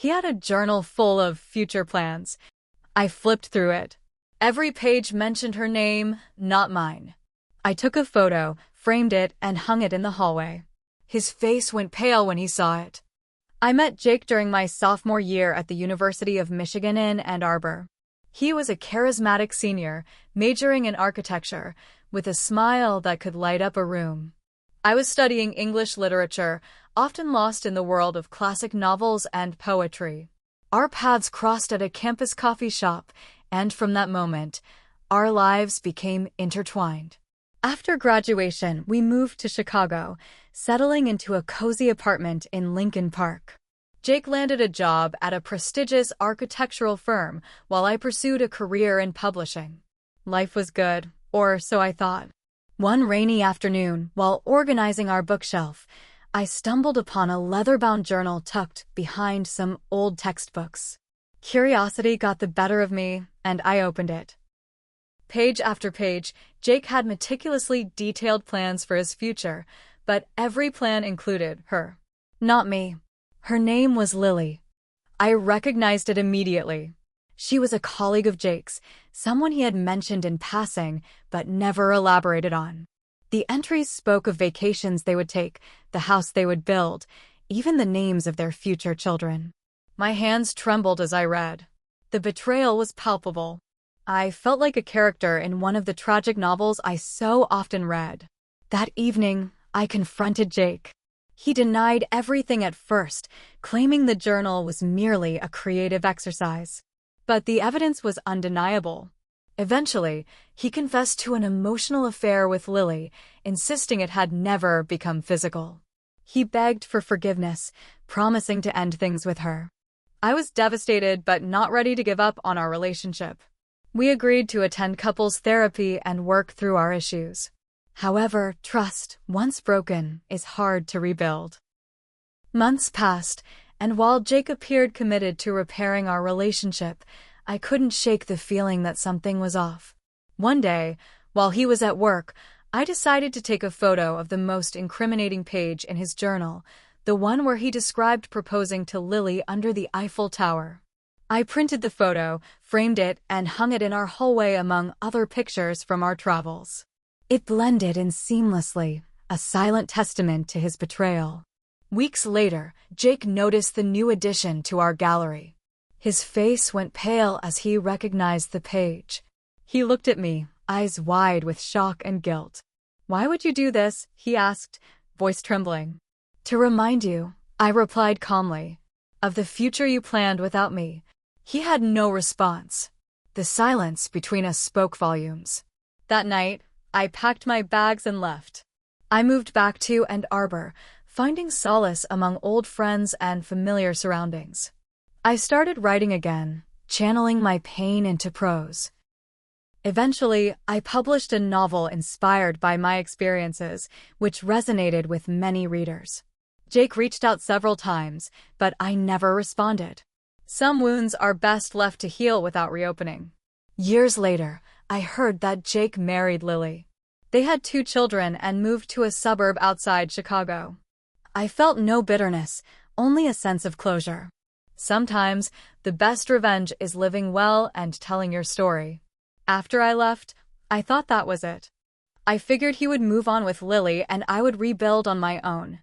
He had a journal full of future plans. I flipped through it. Every page mentioned her name, not mine. I took a photo, framed it, and hung it in the hallway. His face went pale when he saw it. I met Jake during my sophomore year at the University of Michigan in Ann Arbor. He was a charismatic senior, majoring in architecture, with a smile that could light up a room. I was studying English literature, often lost in the world of classic novels and poetry. Our paths crossed at a campus coffee shop, and from that moment, our lives became intertwined. After graduation, we moved to Chicago, settling into a cozy apartment in Lincoln Park. Jake landed a job at a prestigious architectural firm while I pursued a career in publishing. Life was good, or so I thought. One rainy afternoon, while organizing our bookshelf, I stumbled upon a leather-bound journal tucked behind some old textbooks. Curiosity got the better of me, and I opened it. Page after page, Jake had meticulously detailed plans for his future, but every plan included her. Not me. Her name was Lily. I recognized it immediately. She was a colleague of Jake's, someone he had mentioned in passing, but never elaborated on. The entries spoke of vacations they would take, the house they would build, even the names of their future children. My hands trembled as I read. The betrayal was palpable. I felt like a character in one of the tragic novels I so often read. That evening, I confronted Jake. He denied everything at first, claiming the journal was merely a creative exercise. But the evidence was undeniable. Eventually, he confessed to an emotional affair with Lily, insisting it had never become physical. He begged for forgiveness, promising to end things with her. I was devastated but not ready to give up on our relationship. We agreed to attend couples therapy and work through our issues. However, trust, once broken, is hard to rebuild. Months passed, and while Jake appeared committed to repairing our relationship, I couldn't shake the feeling that something was off. One day, while he was at work, I decided to take a photo of the most incriminating page in his journal, the one where he described proposing to Lily under the Eiffel Tower. I printed the photo, framed it, and hung it in our hallway among other pictures from our travels. It blended in seamlessly, a silent testament to his betrayal. Weeks later, Jake noticed the new addition to our gallery. His face went pale as he recognized the page. He looked at me, eyes wide with shock and guilt. "Why would you do this?" he asked, voice trembling. "To remind you," I replied calmly, "of the future you planned without me." He had no response. The silence between us spoke volumes. That night, I packed my bags and left. I moved back to Ann Arbor, finding solace among old friends and familiar surroundings. I started writing again, channeling my pain into prose. Eventually, I published a novel inspired by my experiences, which resonated with many readers. Jake reached out several times, but I never responded. Some wounds are best left to heal without reopening. Years later, I heard that Jake married Lily. They had 2 children and moved to a suburb outside Chicago. I felt no bitterness, only a sense of closure. Sometimes, the best revenge is living well and telling your story. After I left, I thought that was it. I figured he would move on with Lily and I would rebuild on my own.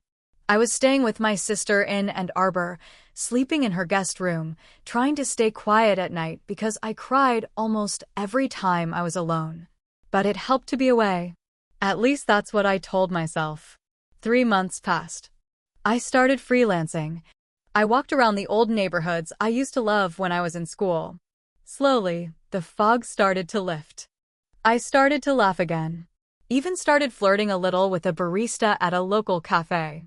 I was staying with my sister in Ann Arbor, sleeping in her guest room, trying to stay quiet at night because I cried almost every time I was alone. But it helped to be away. At least that's what I told myself. 3 months passed. I started freelancing. I walked around the old neighborhoods I used to love when I was in school. Slowly, the fog started to lift. I started to laugh again. Even started flirting a little with a barista at a local cafe.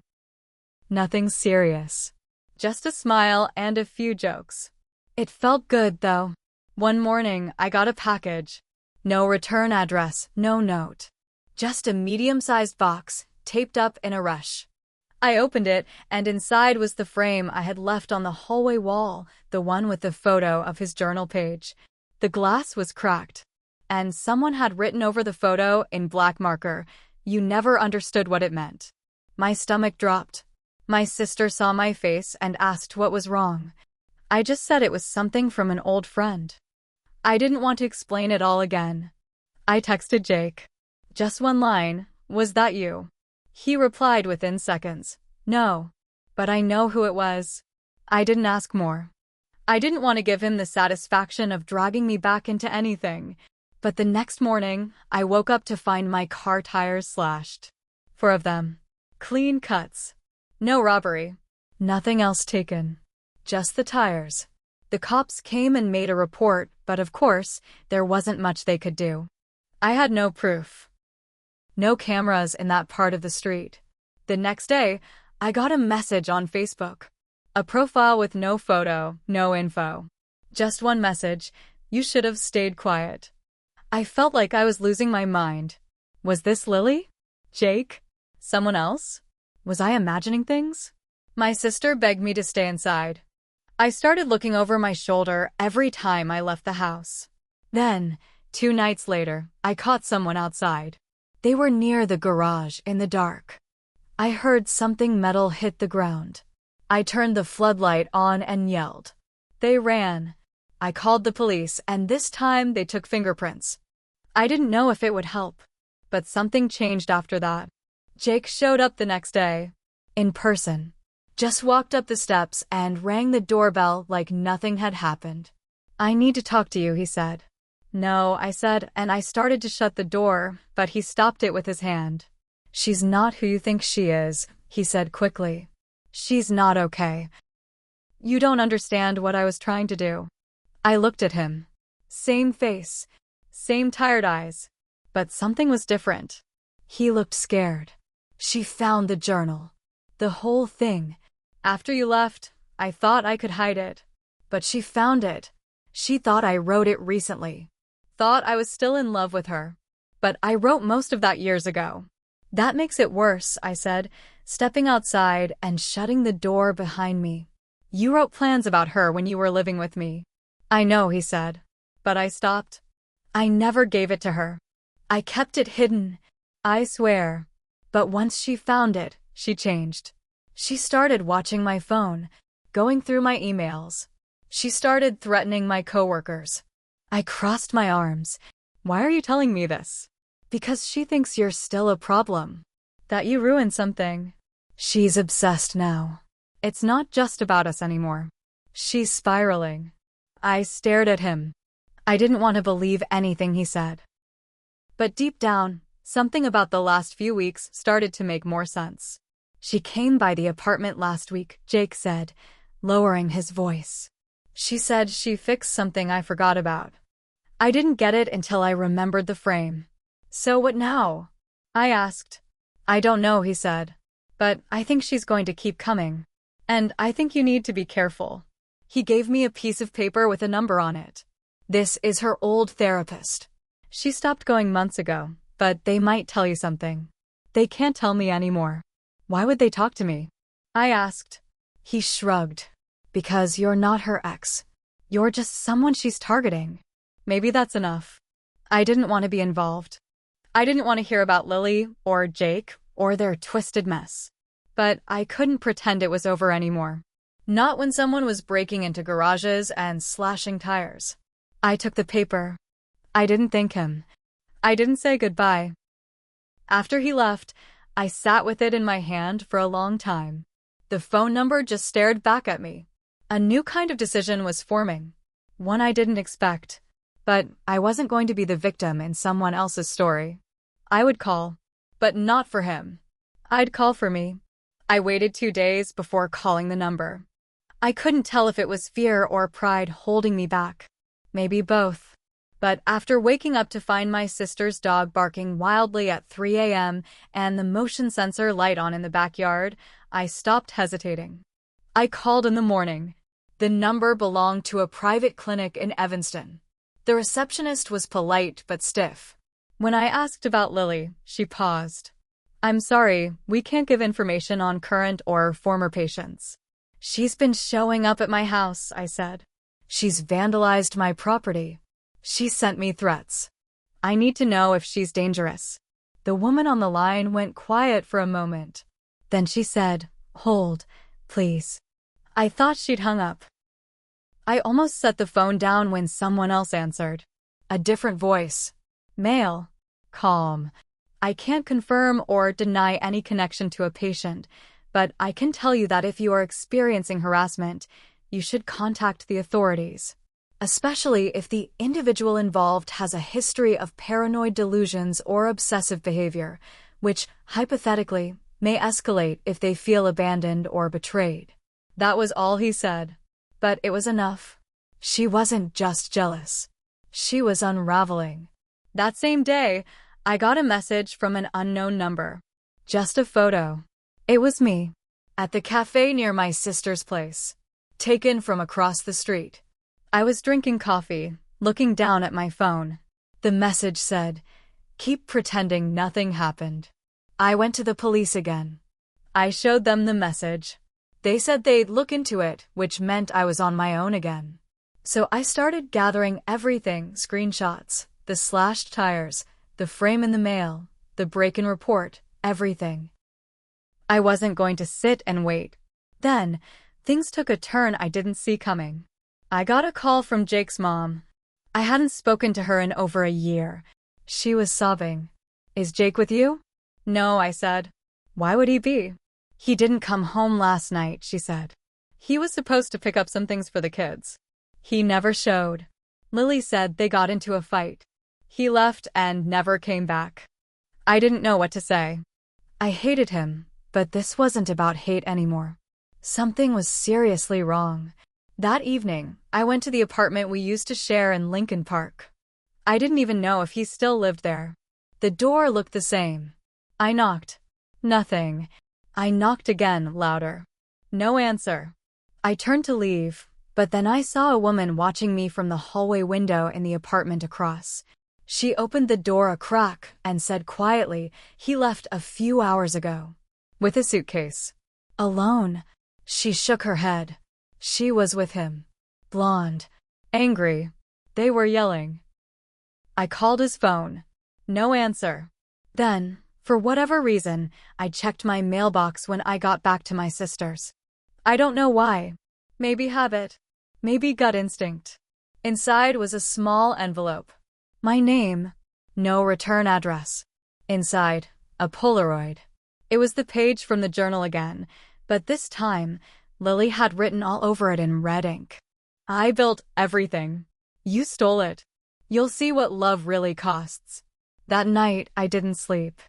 Nothing serious. Just a smile and a few jokes. It felt good, though. One morning, I got a package. No return address, no note. Just a medium-sized box, taped up in a rush. I opened it, and inside was the frame I had left on the hallway wall, the one with the photo of his journal page. The glass was cracked, and someone had written over the photo in black marker, "You never understood what it meant." My stomach dropped. My sister saw my face and asked what was wrong. I just said it was something from an old friend. I didn't want to explain it all again. I texted Jake. Just one line, "Was that you?" He replied within seconds, "No. But I know who it was." I didn't ask more. I didn't want to give him the satisfaction of dragging me back into anything. But the next morning, I woke up to find my car tires slashed. 4 of them. Clean cuts. No robbery. Nothing else taken. Just the tires. The cops came and made a report, but of course, there wasn't much they could do. I had no proof. No cameras in that part of the street. The next day, I got a message on Facebook. A profile with no photo, no info. Just one message: "You should have stayed quiet." I felt like I was losing my mind. Was this Lily? Jake? Someone else? Was I imagining things? My sister begged me to stay inside. I started looking over my shoulder every time I left the house. Then, 2 nights later, I caught someone outside. They were near the garage in the dark. I heard something metal hit the ground. I turned the floodlight on and yelled. They ran. I called the police, and this time they took fingerprints. I didn't know if it would help, but something changed after that. Jake showed up the next day, in person. Just walked up the steps and rang the doorbell like nothing had happened. "I need to talk to you," he said. "No," I said, and I started to shut the door, but he stopped it with his hand. "She's not who you think she is," he said quickly. "She's not okay. You don't understand what I was trying to do." I looked at him. Same face, same tired eyes, but something was different. He looked scared. "She found the journal. The whole thing. After you left, I thought I could hide it. But she found it. She thought I wrote it recently. Thought I was still in love with her. But I wrote most of that years ago." "That makes it worse," I said, stepping outside and shutting the door behind me. "You wrote plans about her when you were living with me." "I know," he said. But I stopped. I never gave it to her. I kept it hidden, I swear. But once she found it, she changed. She started watching my phone, going through my emails. She started threatening my coworkers. I crossed my arms. "Why are you telling me this?" "Because she thinks you're still a problem. That you ruined something. She's obsessed now. It's not just about us anymore. She's spiraling." I stared at him. I didn't want to believe anything he said. But deep down, something about the last few weeks started to make more sense. "She came by the apartment last week," Jake said, lowering his voice. "She said she fixed something I forgot about." I didn't get it until I remembered the frame. "So what now?" I asked. "I don't know," he said. "But I think she's going to keep coming. And I think you need to be careful." He gave me a piece of paper with a number on it. "This is her old therapist. She stopped going months ago, but they might tell you something." "They can't tell me anymore." "Why would they talk to me?" I asked. He shrugged. "Because you're not her ex. You're just someone she's targeting." Maybe that's enough. I didn't want to be involved. I didn't want to hear about Lily or Jake or their twisted mess. But I couldn't pretend it was over anymore. Not when someone was breaking into garages and slashing tires. I took the paper. I didn't thank him. I didn't say goodbye. After he left, I sat with it in my hand for a long time. The phone number just stared back at me. A new kind of decision was forming. One I didn't expect. But I wasn't going to be the victim in someone else's story. I would call. But not for him. I'd call for me. I waited 2 days before calling the number. I couldn't tell if it was fear or pride holding me back. Maybe both. But after waking up to find my sister's dog barking wildly at 3 a.m. and the motion sensor light on in the backyard, I stopped hesitating. I called in the morning. The number belonged to a private clinic in Evanston. The receptionist was polite but stiff. When I asked about Lily, she paused. "I'm sorry, we can't give information on current or former patients." "She's been showing up at my house," I said. "She's vandalized my property. She sent me threats. I need to know if she's dangerous." The woman on the line went quiet for a moment. Then she said, "Hold, please." I thought she'd hung up. I almost set the phone down when someone else answered. A different voice. Male. Calm. I can't confirm or deny any connection to a patient, but I can tell you that if you are experiencing harassment, you should contact the authorities. Especially if the individual involved has a history of paranoid delusions or obsessive behavior, which, hypothetically, may escalate if they feel abandoned or betrayed. That was all he said. But it was enough. She wasn't just jealous. She was unraveling. That same day, I got a message from an unknown number. Just a photo. It was me, at the cafe near my sister's place, taken from across the street. I was drinking coffee, looking down at my phone. The message said, "Keep pretending nothing happened." I went to the police again. I showed them the message. They said they'd look into it, which meant I was on my own again. So I started gathering everything, screenshots, the slashed tires, the frame in the mail, the break-in report, everything. I wasn't going to sit and wait. Then, things took a turn I didn't see coming. I got a call from Jake's mom. I hadn't spoken to her in over a year. She was sobbing. "Is Jake with you?" "No," I said. "Why would he be?" "He didn't come home last night," she said. "He was supposed to pick up some things for the kids. He never showed." Lily said they got into a fight. He left and never came back. I didn't know what to say. I hated him, but this wasn't about hate anymore. Something was seriously wrong. That evening, I went to the apartment we used to share in Lincoln Park. I didn't even know if he still lived there. The door looked the same. I knocked. Nothing. I knocked again, louder. No answer. I turned to leave, but then I saw a woman watching me from the hallway window in the apartment across. She opened the door a crack and said quietly, "He left a few hours ago." With a suitcase. Alone. She shook her head. She was with him. Blonde. Angry. They were yelling. I called his phone. No answer. Then, for whatever reason, I checked my mailbox when I got back to my sister's. I don't know why. Maybe habit. Maybe gut instinct. Inside was a small envelope. My name. No return address. Inside, a Polaroid. It was the page from the journal again, but this time, Lily had written all over it in red ink. "I built everything. You stole it. You'll see what love really costs." That night, I didn't sleep.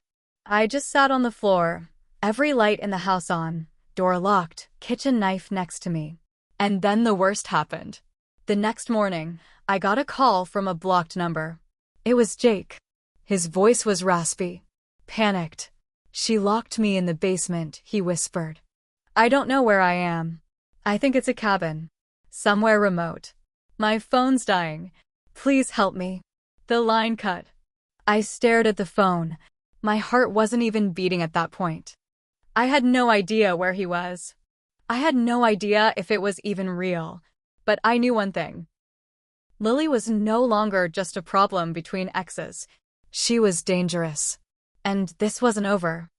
I just sat on the floor, every light in the house on, door locked, kitchen knife next to me. And then the worst happened. The next morning, I got a call from a blocked number. It was Jake. His voice was raspy. Panicked. "She locked me in the basement," he whispered. "I don't know where I am. I think it's a cabin. Somewhere remote. My phone's dying. Please help me." The line cut. I stared at the phone. My heart wasn't even beating at that point. I had no idea where he was. I had no idea if it was even real. But I knew one thing. Lily was no longer just a problem between exes. She was dangerous. And this wasn't over.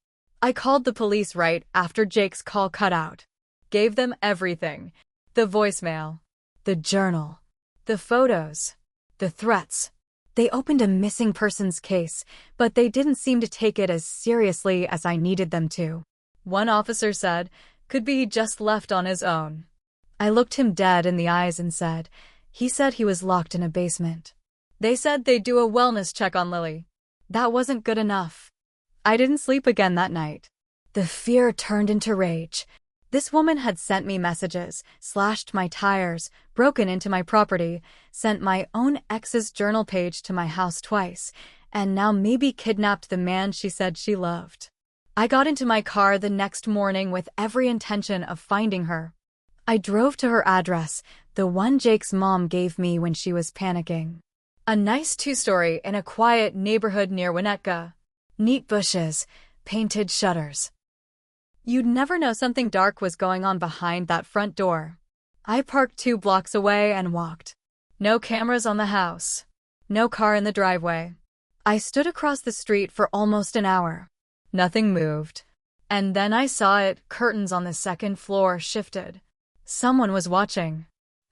I called the police right after Jake's call cut out. Gave them everything. The voicemail. The journal. The photos. The threats. They opened a missing persons case, but they didn't seem to take it as seriously as I needed them to. One officer said, "Could be he just left on his own." I looked him dead in the eyes and said, "He said he was locked in a basement." They said they'd do a wellness check on Lily. That wasn't good enough. I didn't sleep again that night. The fear turned into rage. This woman had sent me messages, slashed my tires, broken into my property, sent my own ex's journal page to my house twice, and now maybe kidnapped the man she said she loved. I got into my car the next morning with every intention of finding her. I drove to her address, the one Jake's mom gave me when she was panicking. A nice two-story in a quiet neighborhood near Winnetka. Neat bushes, painted shutters. You'd never know something dark was going on behind that front door. I parked 2 blocks away and walked. No cameras on the house. No car in the driveway. I stood across the street for almost an hour. Nothing moved. And then I saw it, curtains on the second floor shifted. Someone was watching.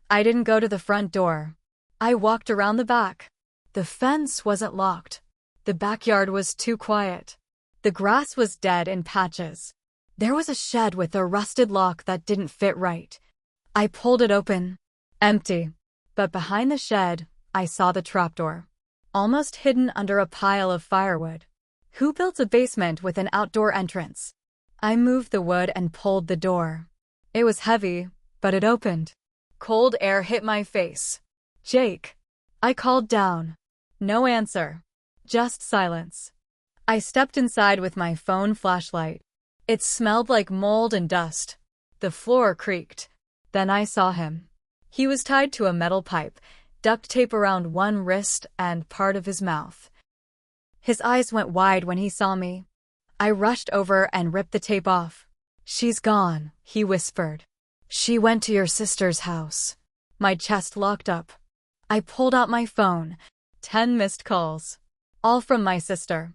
I didn't go to the front door. I walked around the back. The fence wasn't locked. The backyard was too quiet. The grass was dead in patches. There was a shed with a rusted lock that didn't fit right. I pulled it open. Empty. But behind the shed, I saw the trapdoor, almost hidden under a pile of firewood. Who built a basement with an outdoor entrance? I moved the wood and pulled the door. It was heavy, but it opened. Cold air hit my face. Jake. I called down. No answer. Just silence. I stepped inside with my phone flashlight. It smelled like mold and dust. The floor creaked. Then I saw him. He was tied to a metal pipe, duct tape around one wrist and part of his mouth. His eyes went wide when he saw me. I rushed over and ripped the tape off. "She's gone," he whispered. "She went to your sister's house." My chest locked up. I pulled out my phone. 10 missed calls. All from my sister.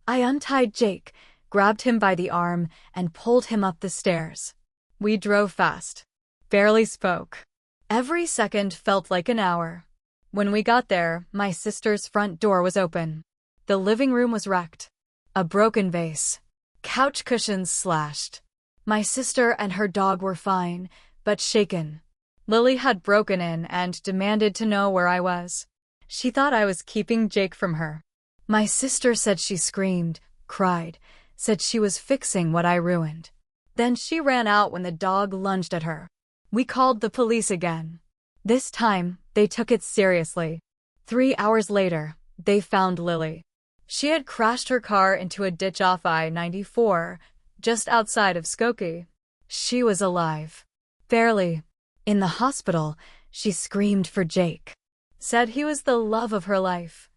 I untied Jake, grabbed him by the arm, and pulled him up the stairs. We drove fast. Barely spoke. Every second felt like an hour. When we got there, my sister's front door was open. The living room was wrecked. A broken vase. Couch cushions slashed. My sister and her dog were fine, but shaken. Lily had broken in and demanded to know where I was. She thought I was keeping Jake from her. My sister said she screamed, cried, said she was fixing what I ruined. Then she ran out when the dog lunged at her. We called the police again. This time, they took it seriously. 3 hours later, they found Lily. She had crashed her car into a ditch off I-94, just outside of Skokie. She was alive. Barely. In the hospital, she screamed for Jake. Said he was the love of her life.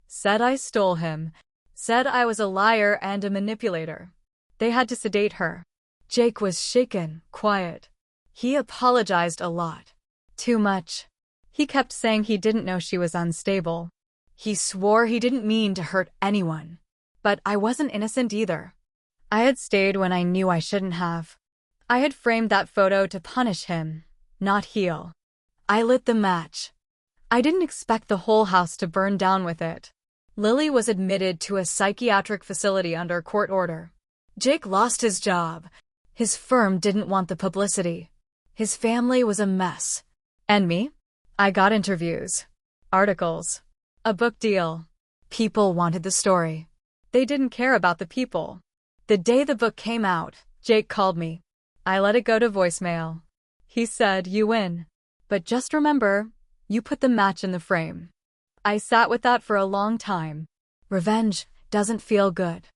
Said I stole him. Said I was a liar and a manipulator. They had to sedate her. Jake was shaken, quiet. He apologized a lot. Too much. He kept saying he didn't know she was unstable. He swore he didn't mean to hurt anyone. But I wasn't innocent either. I had stayed when I knew I shouldn't have. I had framed that photo to punish him, not heal. I lit the match. I didn't expect the whole house to burn down with it. Lily was admitted to a psychiatric facility under court order. Jake lost his job. His firm didn't want the publicity. His family was a mess. And me? I got interviews, articles, a book deal. People wanted the story. They didn't care about the people. The day the book came out, Jake called me. I let it go to voicemail. He said, "You win. But just remember, you put the match in the frame." I sat with that for a long time. Revenge doesn't feel good.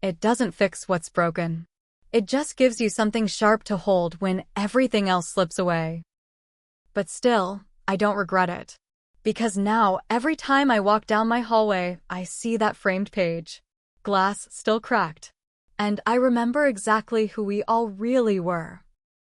It doesn't fix what's broken. It just gives you something sharp to hold when everything else slips away. But still, I don't regret it. Because now, every time I walk down my hallway, I see that framed page. Glass still cracked. And I remember exactly who we all really were.